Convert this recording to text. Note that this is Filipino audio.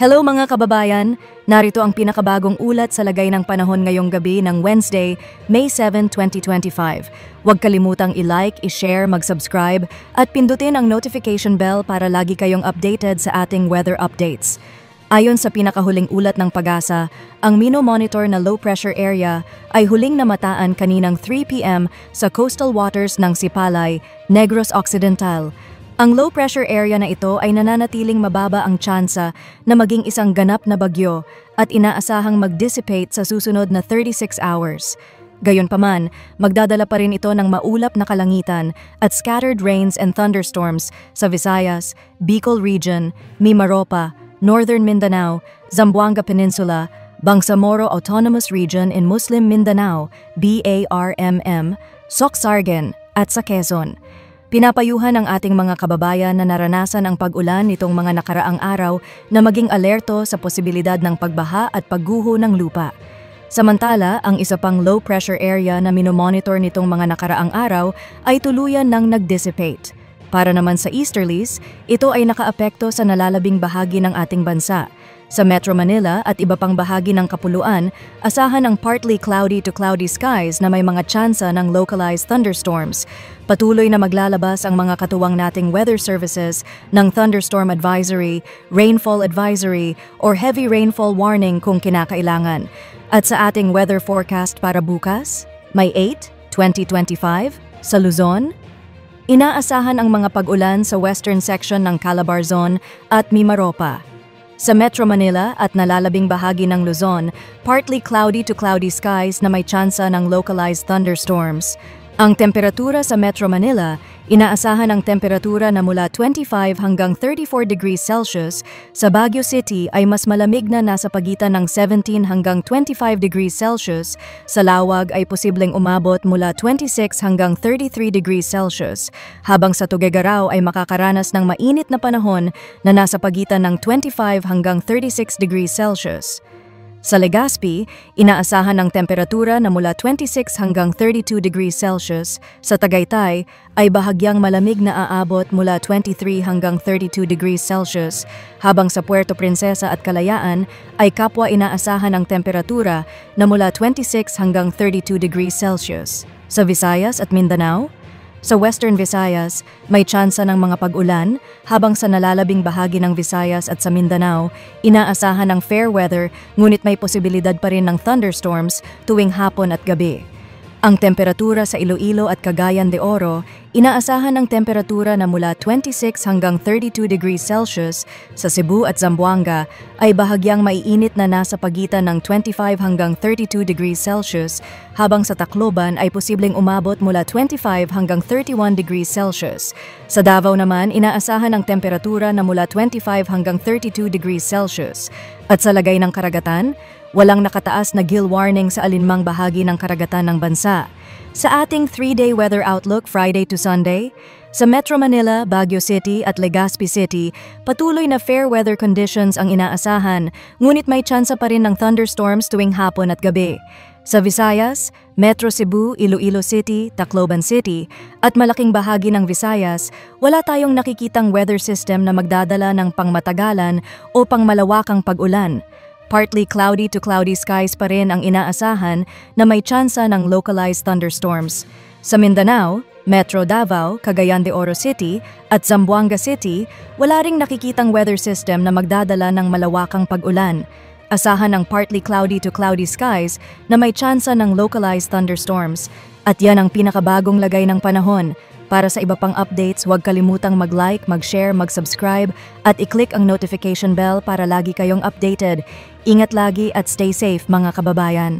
Hello mga kababayan! Narito ang pinakabagong ulat sa lagay ng panahon ngayong gabi ng Wednesday, May 7, 2025. Huwag kalimutang i-like, i-share, mag-subscribe at pindutin ang notification bell para lagi kayong updated sa ating weather updates. Ayon sa pinakahuling ulat ng Pag-asa, ang mino-monitor na low-pressure area ay huling namataan kaninang 3 p.m. sa coastal waters ng Sipalay, Negros Occidental. Ang low-pressure area na ito ay nananatiling mababa ang tsansa na maging isang ganap na bagyo at inaasahang mag-dissipate sa susunod na 36 hours. Gayunpaman, magdadala pa rin ito ng maulap na kalangitan at scattered rains and thunderstorms sa Visayas, Bicol Region, Mimaropa, Northern Mindanao, Zamboanga Peninsula, Bangsamoro Autonomous Region in Muslim Mindanao, BARMM, Soxargen at sa Quezon. Pinapayuhan ang ating mga kababayan na naranasan ang pag-ulan nitong mga nakaraang araw na maging alerto sa posibilidad ng pagbaha at pagguho ng lupa. Samantala, ang isa pang low-pressure area na minomonitor nitong mga nakaraang araw ay tuluyan ng nag-dissipate. Para naman sa easterlies, ito ay nakaapekto sa nalalabing bahagi ng ating bansa. Sa Metro Manila at iba pang bahagi ng Kapuluan, asahan ang partly cloudy to cloudy skies na may mga tsansa ng localized thunderstorms. Patuloy na maglalabas ang mga katuwang nating weather services ng thunderstorm advisory, rainfall advisory, or heavy rainfall warning kung kinakailangan. At sa ating weather forecast para bukas, May 8, 2025, sa Luzon, inaasahan ang mga pag-ulan sa western section ng Calabarzon at Mimaropa. Sa Metro Manila at nalalabing bahagi ng Luzon, partly cloudy to cloudy skies na may tsansa ng localized thunderstorms. Ang temperatura sa Metro Manila, inaasahan ang temperatura na mula 25 hanggang 34 degrees Celsius. Sa Baguio City ay mas malamig na nasa pagitan ng 17 hanggang 25 degrees Celsius. Sa Lawag ay posibleng umabot mula 26 hanggang 33 degrees Celsius. Habang sa Tuguegarao ay makakaranas ng mainit na panahon na nasa pagitan ng 25 hanggang 36 degrees Celsius. Sa Legazpi, inaasahan ang temperatura na mula 26 hanggang 32 degrees Celsius. Sa Tagaytay ay bahagyang malamig na aabot mula 23 hanggang 32 degrees Celsius, habang sa Puerto Princesa at Kalayaan ay kapwa inaasahan ang temperatura na mula 26 hanggang 32 degrees Celsius. Sa Visayas at Mindanao, sa Western Visayas, may tsansa ng mga pag-ulan, habang sa nalalabing bahagi ng Visayas at sa Mindanao, inaasahan ng fair weather ngunit may posibilidad pa rin ng thunderstorms tuwing hapon at gabi. Ang temperatura sa Iloilo at Cagayan de Oro, inaasahan ng temperatura na mula 26 hanggang 32 degrees Celsius. Sa Cebu at Zamboanga ay bahagyang maiinit na nasa pagitan ng 25 hanggang 32 degrees Celsius, habang sa Tacloban ay posibleng umabot mula 25 hanggang 31 degrees Celsius. Sa Davao naman, inaasahan ang temperatura na mula 25 hanggang 32 degrees Celsius. At sa lagay ng karagatan, walang nakataas na gill warning sa alinmang bahagi ng karagatan ng bansa. Sa ating 3-day weather outlook Friday to Sunday, sa Metro Manila, Baguio City at Legazpi City, patuloy na fair weather conditions ang inaasahan, ngunit may tsansa pa rin ng thunderstorms tuwing hapon at gabi. Sa Visayas, Metro Cebu, Iloilo City, Tacloban City, at malaking bahagi ng Visayas, wala tayong nakikitang weather system na magdadala ng pangmatagalan o pangmalawakang pag-ulan. Partly cloudy to cloudy skies pa rin ang inaasahan na may tsansa ng localized thunderstorms. Sa Mindanao, Metro Davao, Cagayan de Oro City at Zamboanga City, wala ring nakikitang weather system na magdadala ng malawakang pag-ulan. Asahan ang partly cloudy to cloudy skies na may tsansa ng localized thunderstorms. At yan ang pinakabagong lagay ng panahon. Para sa iba pang updates, huwag kalimutang mag-like, mag-share, mag-subscribe at i-click ang notification bell para lagi kayong updated. Ingat lagi at stay safe mga kababayan.